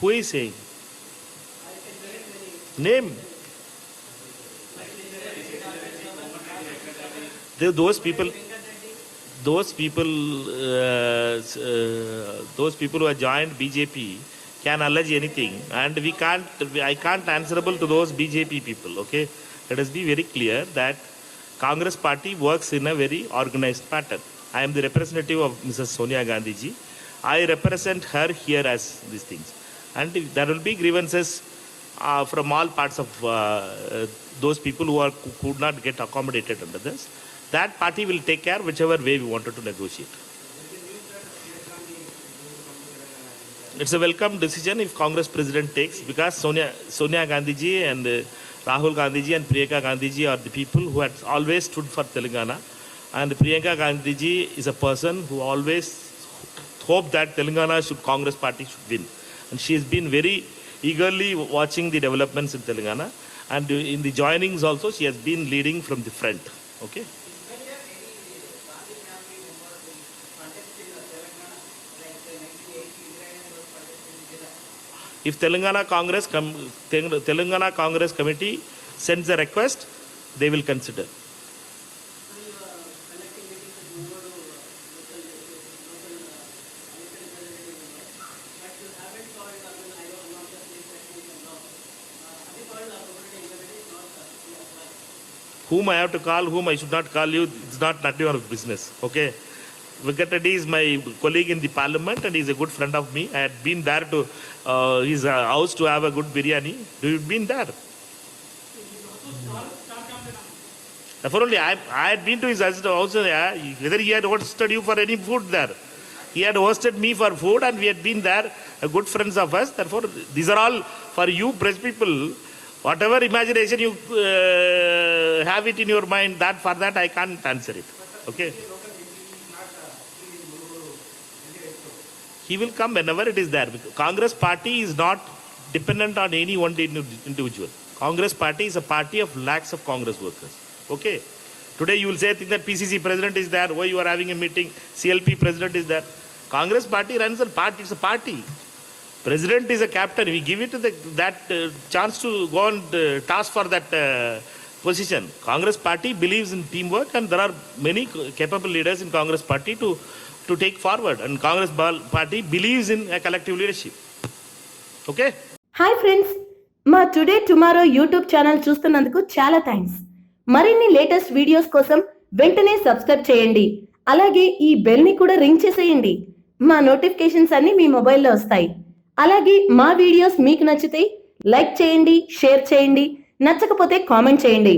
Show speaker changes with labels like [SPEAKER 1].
[SPEAKER 1] Who is saying? Name. Those people who have joined BJP can allege anything, and I can't answerable to those BJP people. Okay, let us be very clear that Congress party works in a very organized pattern. I am the representative of Mrs. Sonia Gandhi ji. I represent her here as these things, and there will be grievances from all parts of those people who could not get accommodated under this. That party will take care whichever way we wanted to negotiate. It's a welcome decision if Congress president takes, because Sonia Gandhi ji and Rahul Gandhi ji and Priyanka Gandhi ji are the people who had always stood for Telangana, and Priyanka Gandhi ji is a person who always hoped that Congress party should win, and she has been very eagerly watching the developments in Telangana, and in the joinings also she has been leading from the front. Okay. If Telangana Congress committee sends a request, they will consider. Whom I have to call, whom I should not call you, it's not your business. Okay. Venkat Reddy is my colleague in the parliament and he's a good friend of me. I had been there to his house to have a good biryani. You've been there? Therefore only I had been to his house, whether he had hosted you for any food there. He had hosted me for food and we had been there, good friends of us. Therefore, these are all for you press people. Whatever imagination you have it in your mind, for that I can't answer it. Okay? He will come whenever it is there. Congress party is not dependent on any one individual. Congress party is a party of lakhs of Congress workers. Okay? Today you will say that PCC president is there. Why you are having a meeting? CLP president is there. Congress party runs a party. It's a party. President is a captain. We give it that chance to go and task for that position. Congress party believes in teamwork, and there are many capable leaders in Congress party to take forward, and Congress party believes in a collective leadership. Okay?
[SPEAKER 2] Hi friends, మా today tomorrow YouTube channel చూస్తున్నందుకు చాలా thanks. మరిన్ని latest videos కోసం వెంటనే subscribe చేయండి. అలాగే ఈ bell ని కూడా రింగ్ చేసేయండి. మా నోటిఫికేషన్స్ అన్ని మీ మొబైల్లో వస్తాయి. అలాగే మా వీడియోస్ మీకు నచ్చితే లైక్ చేయండి, షేర్ చేయండి, నచ్చకపోతే కామెంట్ చేయండి.